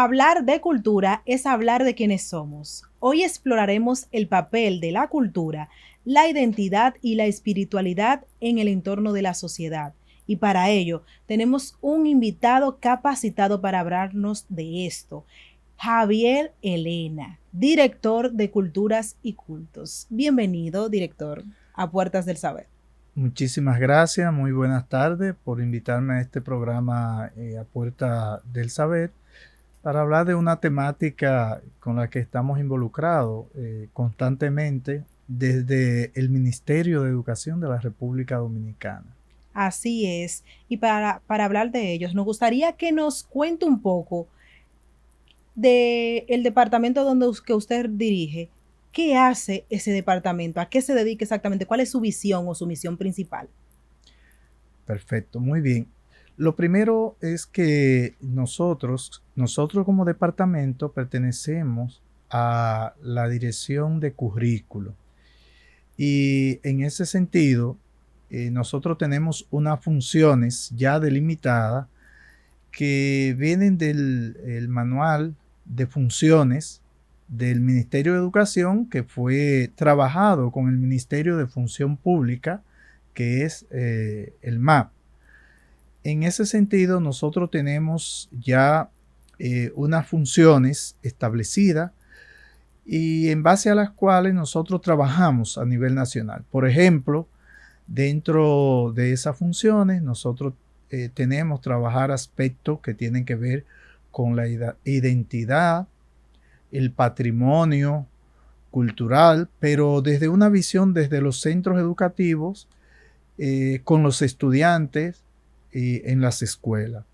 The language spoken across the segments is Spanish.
Hablar de cultura es hablar de quiénes somos. Hoy exploraremos el papel de la cultura, la identidad y la espiritualidad en el entorno de la sociedad. Y para ello tenemos un invitado capacitado para hablarnos de esto, Javier Elena, director de Culturas y Cultos. Bienvenido, director, a Puertas del Saber. Muchísimas gracias, muy buenas tardes por invitarme a este programa a Puerta del Saber para hablar de una temática con la que estamos involucrados constantemente desde el Ministerio de Educación de la República Dominicana. Así es. Y para hablar de ellos, nos gustaría que nos cuente un poco del departamento que usted dirige. ¿Qué hace ese departamento? ¿A qué se dedica exactamente? ¿Cuál es su visión o su misión principal? Perfecto, muy bien. Lo primero es que nosotros como departamento pertenecemos a la dirección de currículo y en ese sentido nosotros tenemos unas funciones ya delimitadas que vienen del el manual de funciones del Ministerio de Educación, que fue trabajado con el Ministerio de Función Pública, que es el MAP. En ese sentido, nosotros tenemos ya unas funciones establecidas y en base a las cuales nosotros trabajamos a nivel nacional. Por ejemplo, dentro de esas funciones, nosotros tenemos trabajar aspectos que tienen que ver con la identidad, el patrimonio cultural, pero desde una visión desde los centros educativos, con los estudiantes en las escuelas.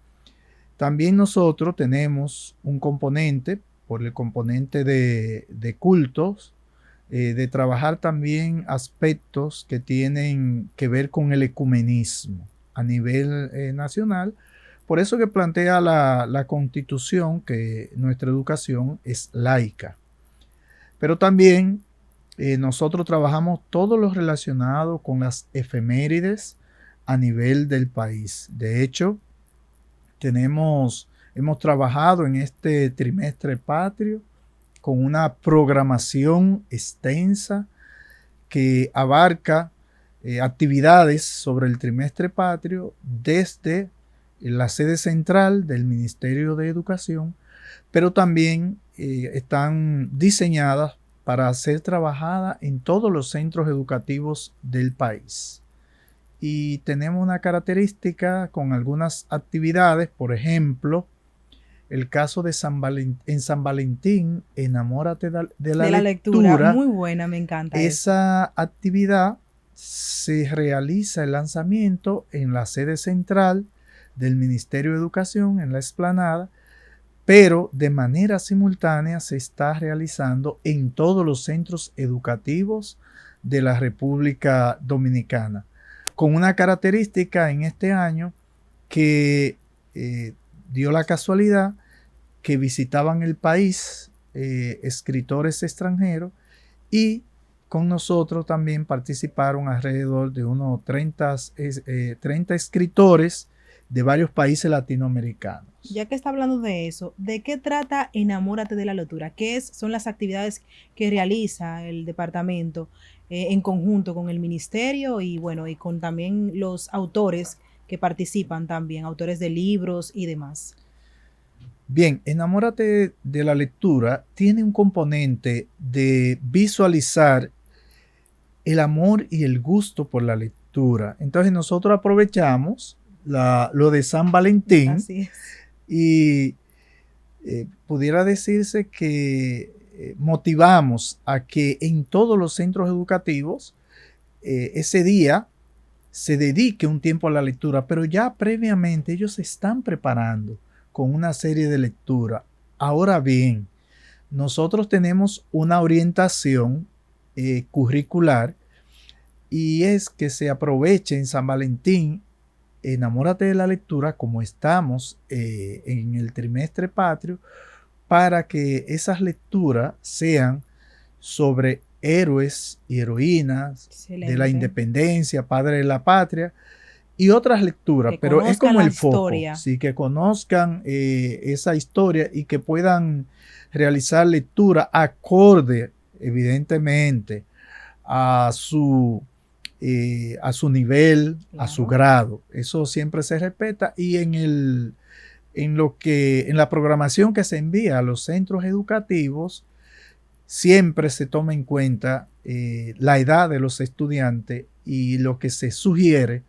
También nosotros tenemos un componente, por el componente de cultos, de trabajar también aspectos que tienen que ver con el ecumenismo a nivel nacional. Por eso que plantea la Constitución que nuestra educación es laica. Pero también nosotros trabajamos todo lo relacionado con las efemérides a nivel del país. De hecho, hemos trabajado en este trimestre patrio con una programación extensa que abarca actividades sobre el trimestre patrio desde la sede central del Ministerio de Educación, pero también están diseñadas para ser trabajadas en todos los centros educativos del país. Y tenemos una característica con algunas actividades, por ejemplo, el caso de en San Valentín, Enamórate de la De la lectura, lectura. muy buena, me encanta eso. Esa actividad se realiza el lanzamiento en la sede central del Ministerio de Educación, en la explanada, pero de manera simultánea se está realizando en todos los centros educativos de la República Dominicana, con una característica en este año que dio la casualidad que visitaban el país escritores extranjeros y con nosotros también participaron alrededor de unos 30 escritores de varios países latinoamericanos. Ya que está hablando de eso, ¿de qué trata Enamórate de la lectura? Son las actividades que realiza el departamento en conjunto con el ministerio y bueno, y con también los autores que participan también, autores de libros y demás? Bien, Enamórate de la lectura tiene un componente de visualizar el amor y el gusto por la lectura. Entonces nosotros aprovechamos lo de San Valentín. Así es. Y pudiera decirse que motivamos a que en todos los centros educativos ese día se dedique un tiempo a la lectura, pero ya previamente ellos se están preparando con una serie de lectura. Ahora bien, nosotros tenemos una orientación curricular y es que se aproveche en San Valentín. Enamórate de la lectura, como estamos en el trimestre patrio, para que esas lecturas sean sobre héroes y heroínas. Excelente. De la independencia, padre de la patria, y otras lecturas, Que pero es conozcan como la el foco, historia. sí, que conozcan esa historia y que puedan realizar lectura acorde, evidentemente, a a su nivel, a su Claro. grado. Eso siempre se respeta y en la programación que se envía a los centros educativos, siempre se toma en cuenta la edad de los estudiantes y lo que se sugiere,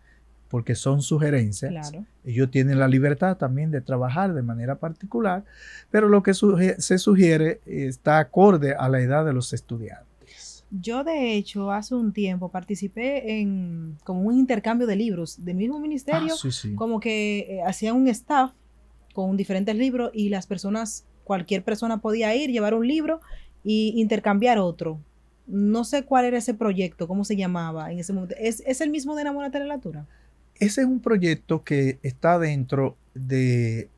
porque son sugerencias. Claro. Ellos tienen la libertad también de trabajar de manera particular, pero lo que se sugiere está acorde a la edad de los estudiantes. Yo, de hecho, hace un tiempo participé en como un intercambio de libros del mismo Ah, ministerio, sí, sí. como que hacían un staff con diferentes libros y las personas, cualquier persona podía ir, llevar un libro y intercambiar otro. No sé cuál era ese proyecto, cómo se llamaba en ese momento. ¿Es el mismo de Enamórate de la Literatura? Ese es un proyecto que está dentro de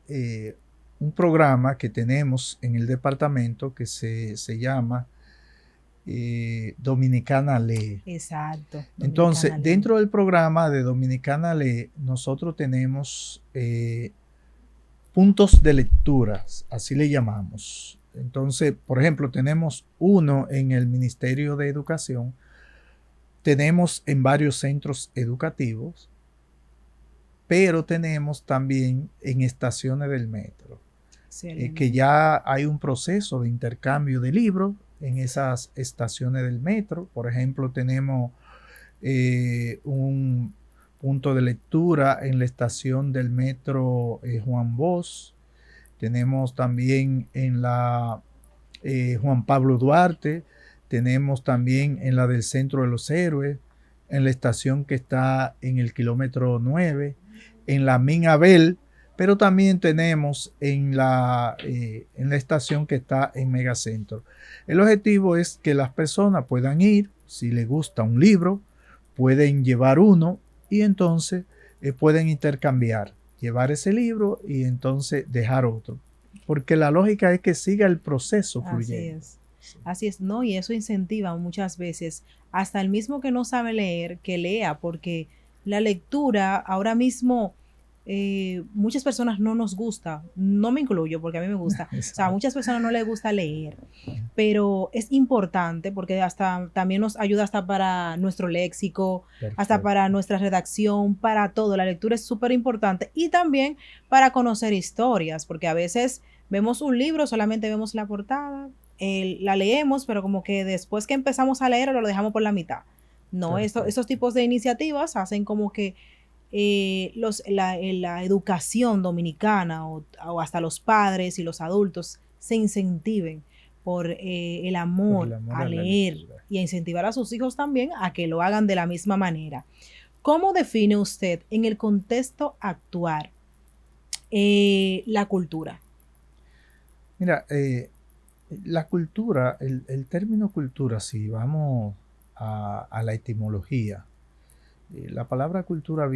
un programa que tenemos en el departamento que se llama Dominicana Lee. Exacto. Entonces, Dominicana Lee. dentro del programa de Dominicana Lee, nosotros tenemos puntos de lecturas, así le llamamos. Entonces, por ejemplo, tenemos uno en el Ministerio de Educación, tenemos en varios centros educativos, pero tenemos también en estaciones del metro, que ya hay un proceso de intercambio de libros en esas estaciones del metro. Por ejemplo, tenemos un punto de lectura en la estación del metro Juan Bosch. Tenemos también en la Juan Pablo Duarte. Tenemos también en la del Centro de los Héroes, en la estación que está en el kilómetro 9, en la Min Abel, pero también tenemos en la estación que está en Megacentro. El objetivo es que las personas puedan ir, si les gusta un libro, pueden llevar uno y entonces pueden intercambiar, llevar ese libro y entonces dejar otro. Porque la lógica es que siga el proceso fluyendo. Así es. Así es, ¿no? Y eso incentiva muchas veces hasta el mismo que no sabe leer, que lea, porque la lectura ahora mismo muchas personas no nos gusta, no me incluyo porque a mí me gusta, o sea, a muchas personas no les gusta leer, pero es importante porque hasta también nos ayuda hasta para nuestro léxico, Perfecto. hasta para nuestra redacción, para todo. La lectura es súper importante y también para conocer historias, porque a veces vemos un libro, solamente vemos la portada, la leemos, pero como que después que empezamos a leer lo dejamos por la mitad. No, esos tipos de iniciativas hacen como que la educación dominicana o hasta los padres y los adultos se incentiven por el amor a leer y a incentivar a sus hijos también a que lo hagan de la misma manera. ¿Cómo define usted en el contexto actual la cultura? Mira, la cultura, el término cultura, si vamos a la etimología, la palabra cultura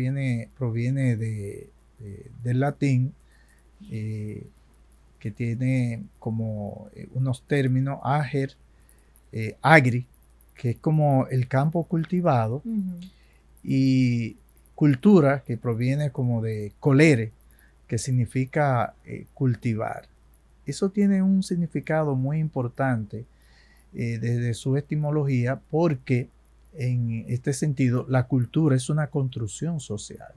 proviene del latín, que tiene como unos términos, ager, agri, que es como el campo cultivado, y cultura, que proviene como de colere, que significa cultivar. Eso tiene un significado muy importante desde su etimología, porque en este sentido la cultura es una construcción social.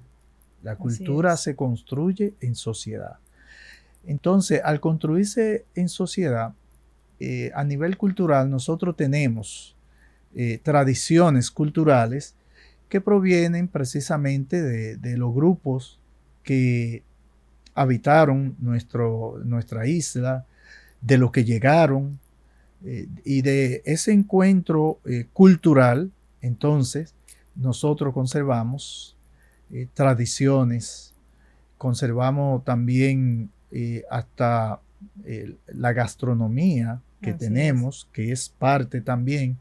La cultura se construye en sociedad. Entonces, al construirse en sociedad, a nivel cultural, nosotros tenemos tradiciones culturales que provienen precisamente de los grupos que habitaron nuestra isla, de los que llegaron, y de ese encuentro cultural. Entonces, nosotros conservamos tradiciones, conservamos también hasta la gastronomía que tenemos, que es parte también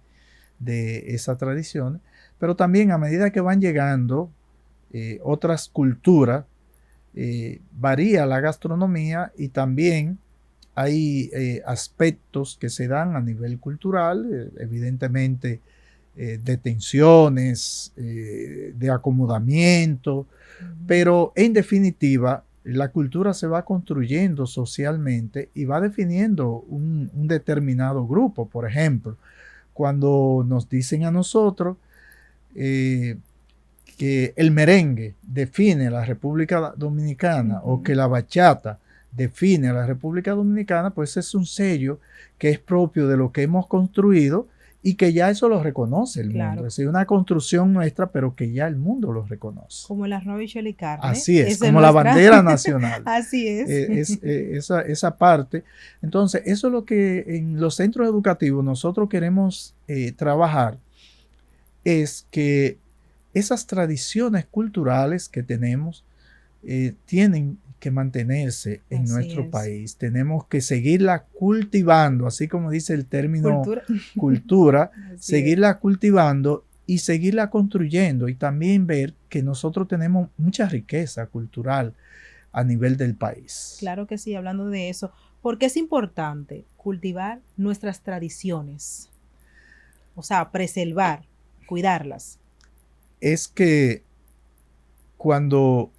de esa tradición, pero también a medida que van llegando otras culturas, varía la gastronomía y también hay aspectos que se dan a nivel cultural, evidentemente de tensiones, de acomodamiento, Pero en definitiva, la cultura se va construyendo socialmente y va definiendo un determinado grupo. Por ejemplo, cuando nos dicen a nosotros que el merengue define la República Dominicana o que la bachata define a la República Dominicana, pues es un sello que es propio de lo que hemos construido y que ya eso lo reconoce el mundo. Es decir, una construcción nuestra, pero que ya el mundo lo reconoce. Como el arroz, habichuela y carne. Así es, como la bandera nacional. Así es. Esa parte. Entonces, eso es lo que en los centros educativos nosotros queremos trabajar, es que esas tradiciones culturales que tenemos tienen que mantenerse en nuestro país. Tenemos que seguirla cultivando, así como dice el término cultura, seguirla cultivando y seguirla construyendo, y también ver que nosotros tenemos mucha riqueza cultural a nivel del país. Claro que sí, hablando de eso, porque es importante cultivar nuestras tradiciones, o sea, preservar, cuidarlas. Es que cuando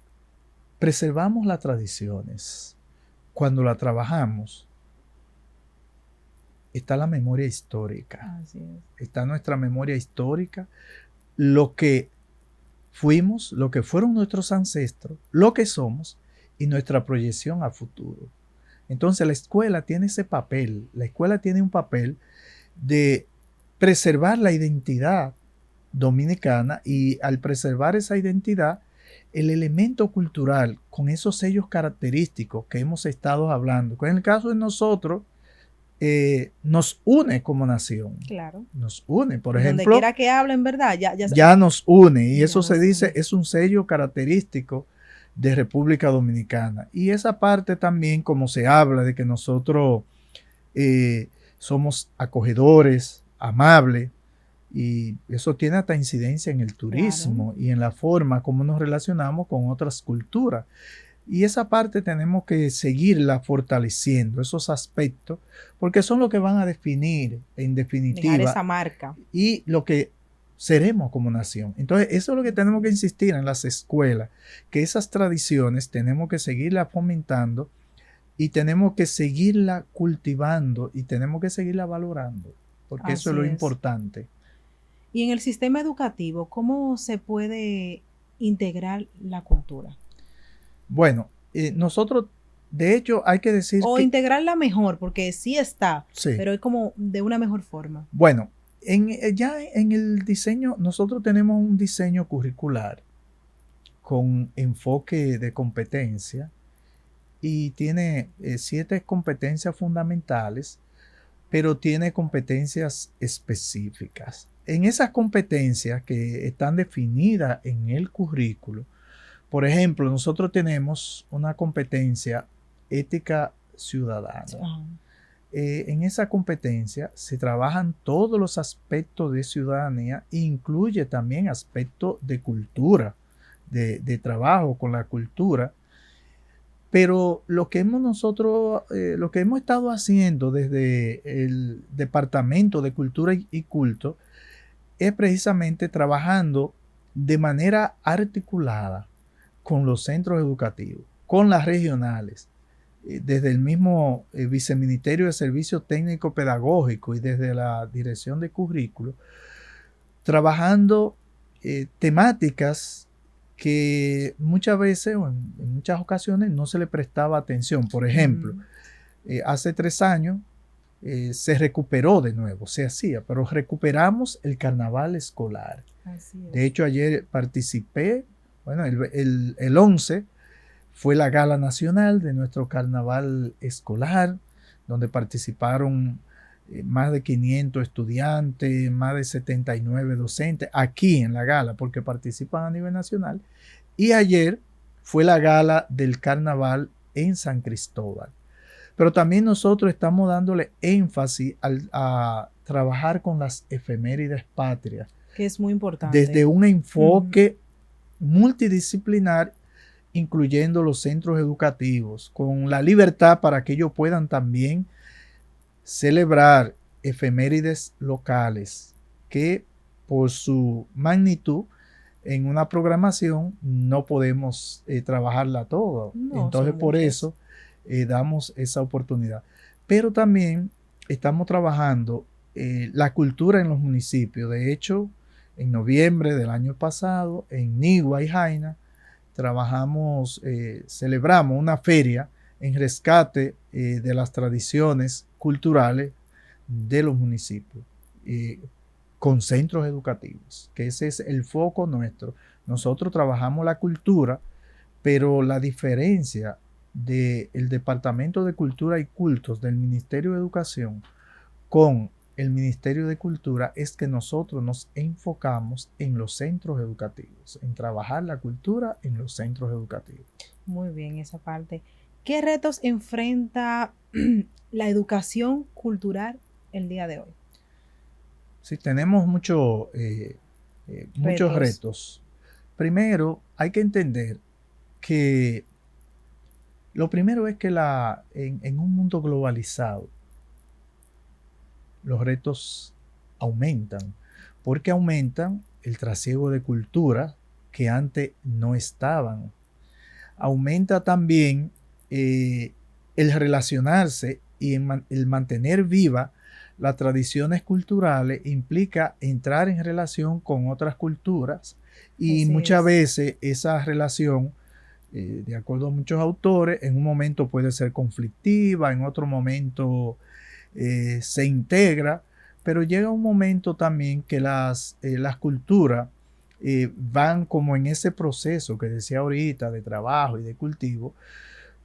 preservamos las tradiciones, cuando la trabajamos, está la memoria histórica. Así es. Está nuestra memoria histórica, lo que fuimos, lo que fueron nuestros ancestros, lo que somos y nuestra proyección a futuro. Entonces la escuela tiene ese papel, la escuela tiene un papel de preservar la identidad dominicana, y al preservar esa identidad, el elemento cultural con esos sellos característicos que hemos estado hablando, que en el caso de nosotros nos une como nación. Claro. Nos une, por ejemplo. Donde quiera que hablen, ¿verdad? Ya nos une, y eso se dice, es un sello característico de República Dominicana. Y esa parte también, como se habla de que nosotros somos acogedores, amables, y eso tiene hasta incidencia en el turismo, y en la forma como nos relacionamos con otras culturas. Y esa parte tenemos que seguirla fortaleciendo, esos aspectos, porque son lo que van a definir, en definitiva, dejar esa marca y lo que seremos como nación. Entonces, eso es lo que tenemos que insistir en las escuelas, que esas tradiciones tenemos que seguirlas fomentando, y tenemos que seguirla cultivando, y tenemos que seguirla valorando, porque eso es lo importante. Y en el sistema educativo, ¿cómo se puede integrar la cultura? Bueno, nosotros, de hecho, hay que decir o integrarla mejor, porque sí está, pero es como de una mejor forma. Bueno, ya en el diseño, nosotros tenemos un diseño curricular con enfoque de competencia, y tiene 7 competencias fundamentales, pero tiene competencias específicas. En esas competencias que están definidas en el currículo, por ejemplo, nosotros tenemos una competencia ética ciudadana. En esa competencia se trabajan todos los aspectos de ciudadanía, e incluye también aspectos de cultura, de trabajo con la cultura. Pero lo que hemos estado haciendo desde el Departamento de Cultura y Culto es precisamente trabajando de manera articulada con los centros educativos, con las regionales, desde el mismo Viceministerio de Servicios Técnicos Pedagógicos y desde la Dirección de Currículo, trabajando temáticas que muchas veces o en muchas ocasiones no se le prestaba atención. Por ejemplo, hace 3 años se recuperó de nuevo, se hacía, pero recuperamos el carnaval escolar. De hecho, ayer participé, bueno, el 11 fue la gala nacional de nuestro carnaval escolar, donde participaron más de 500 estudiantes, más de 79 docentes, aquí en la gala, porque participan a nivel nacional. Y ayer fue la gala del carnaval en San Cristóbal. Pero también nosotros estamos dándole énfasis a trabajar con las efemérides patrias. Que es muy importante. Desde un enfoque multidisciplinar, incluyendo los centros educativos, con la libertad para que ellos puedan también celebrar efemérides locales que por su magnitud en una programación no podemos trabajarla toda. No, Entonces, son por muchas. eso damos esa oportunidad. Pero también estamos trabajando la cultura en los municipios. De hecho, en noviembre del año pasado, en Nigua y Jaina, celebramos una feria en rescate de las tradiciones culturales de los municipios, con centros educativos, que ese es el foco nuestro. Nosotros trabajamos la cultura, pero la diferencia del Departamento de Cultura y Cultos del Ministerio de Educación con el Ministerio de Cultura es que nosotros nos enfocamos en los centros educativos, en trabajar la cultura en los centros educativos. Muy bien, esa parte. ¿Qué retos enfrenta la educación cultural el día de hoy? Sí, tenemos muchos Retos. retos. Primero, hay que entender que lo primero es que en un mundo globalizado, los retos aumentan, porque aumentan el trasiego de culturas que antes no estaban. Aumenta también el relacionarse y el mantener viva las tradiciones culturales implica entrar en relación con otras culturas y Así muchas es. veces esa relación, de acuerdo a muchos autores, en un momento puede ser conflictiva, en otro momento se integra, pero llega un momento también que las culturas van como en ese proceso que decía ahorita de trabajo y de cultivo,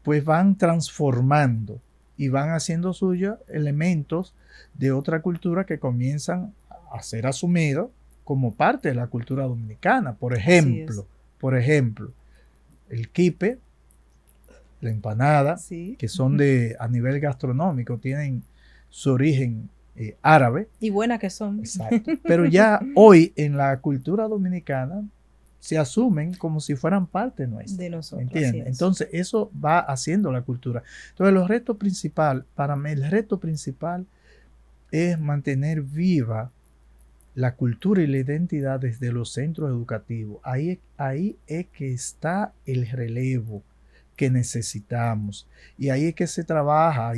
pues van transformando y van haciendo suyos elementos de otra cultura que comienzan a ser asumidos como parte de la cultura dominicana. Así es. Por ejemplo, el quipe, la empanada, Sí. que son a nivel gastronómico, tienen su origen árabe. Y buenas que son. Exacto. Pero ya hoy en la cultura dominicana se asumen como si fueran parte nuestra. De nosotros. ¿Entiendes? Entonces eso va haciendo la cultura. Entonces para mí el reto principal es mantener viva la cultura y la identidad desde los centros educativos. Ahí es que está el relevo que necesitamos. Y ahí es que se trabaja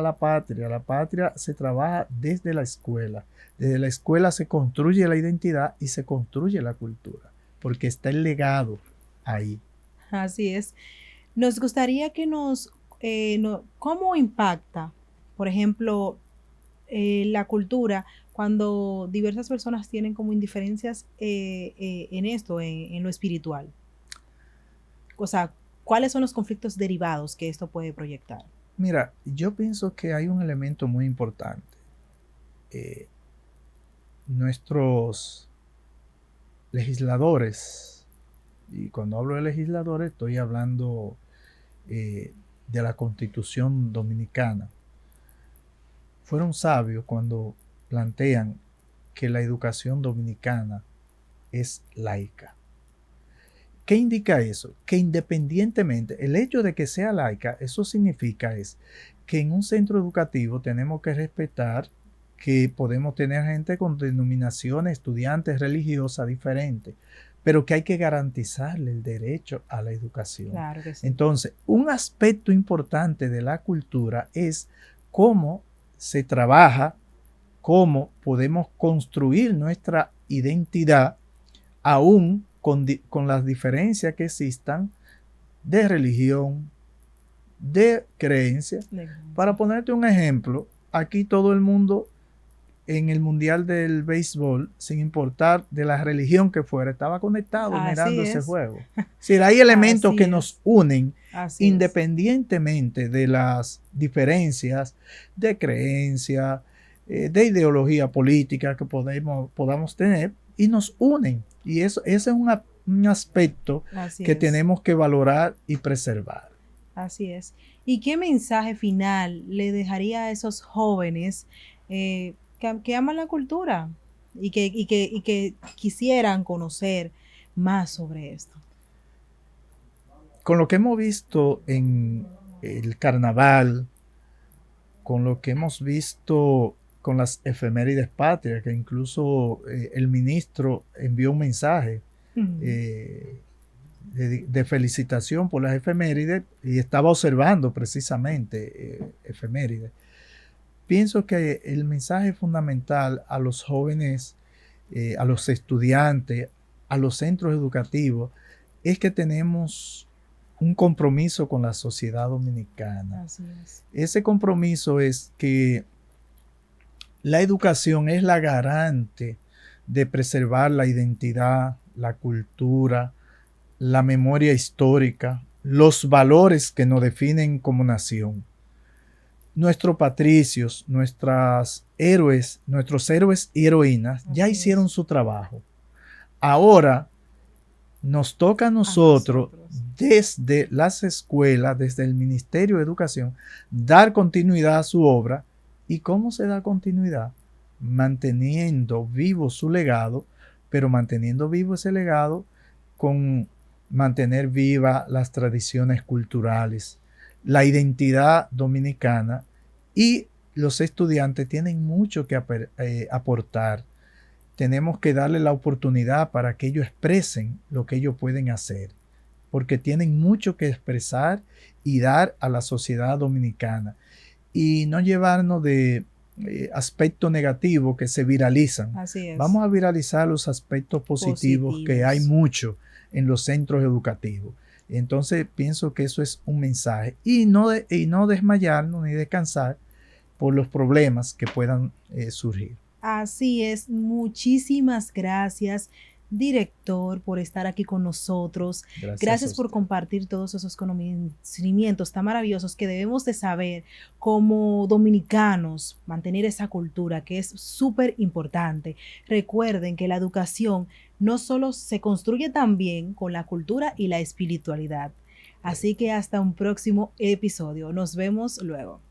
la patria. La patria se trabaja desde la escuela. Desde la escuela se construye la identidad y se construye la cultura, porque está el legado ahí. Así es. Nos gustaría que ¿cómo impacta, por ejemplo, la cultura cuando diversas personas tienen como indiferencias en esto, en lo espiritual? O sea, ¿cuáles son los conflictos derivados que esto puede proyectar? Mira, yo pienso que hay un elemento muy importante. Nuestros legisladores, y cuando hablo de legisladores estoy hablando de la Constitución Dominicana, fueron sabios cuando plantean que la educación dominicana es laica. ¿Qué indica eso? Que independientemente, el hecho de que sea laica, eso significa que en un centro educativo tenemos que respetar que podemos tener gente con denominaciones, estudiantes religiosas diferentes, pero que hay que garantizarle el derecho a la educación. Claro que sí. Entonces, un aspecto importante de la cultura es cómo se trabaja, cómo podemos construir nuestra identidad aún con las diferencias que existan de religión, de creencia. Para ponerte un ejemplo, aquí todo el mundo en el Mundial del Béisbol, sin importar de la religión que fuera, estaba conectado mirando ese juego. Si hay elementos que nos unen independientemente de las diferencias de creencia, de ideología política que podamos tener, y nos unen. Y ese es un aspecto que tenemos que valorar y preservar. Así es. ¿Y qué mensaje final le dejaría a esos jóvenes que aman la cultura y que quisieran conocer más sobre esto? Con lo que hemos visto en el carnaval, con lo que hemos visto con las efemérides patrias, que incluso el ministro envió un mensaje de felicitación por las efemérides, y estaba observando precisamente efemérides. Pienso que el mensaje fundamental a los jóvenes, a los estudiantes, a los centros educativos, es que tenemos un compromiso con la sociedad dominicana. Así es. Ese compromiso es que la educación es la garante de preservar la identidad, la cultura, la memoria histórica, los valores que nos definen como nación. Nuestros patricios, nuestros héroes y heroínas ya hicieron su trabajo. Ahora nos toca a nosotros, desde las escuelas, desde el Ministerio de Educación, dar continuidad a su obra. ¿Y cómo se da continuidad? Manteniendo vivo su legado, pero manteniendo vivo ese legado con mantener viva las tradiciones culturales, la identidad dominicana, y los estudiantes tienen mucho que aportar. Tenemos que darle la oportunidad para que ellos expresen lo que ellos pueden hacer, porque tienen mucho que expresar y dar a la sociedad dominicana, y no llevarnos de aspectos negativos que se viralizan. Así es. Vamos a viralizar los aspectos positivos que hay mucho en los centros educativos. Entonces pienso que eso es un mensaje, y no desmayarnos ni descansar por los problemas que puedan surgir. Así es. Muchísimas gracias, director, por estar aquí con nosotros. Gracias por compartir todos esos conocimientos tan maravillosos que debemos de saber como dominicanos, mantener esa cultura que es súper importante. Recuerden que la educación no solo se construye también con la cultura y la espiritualidad. Así que hasta un próximo episodio. Nos vemos luego.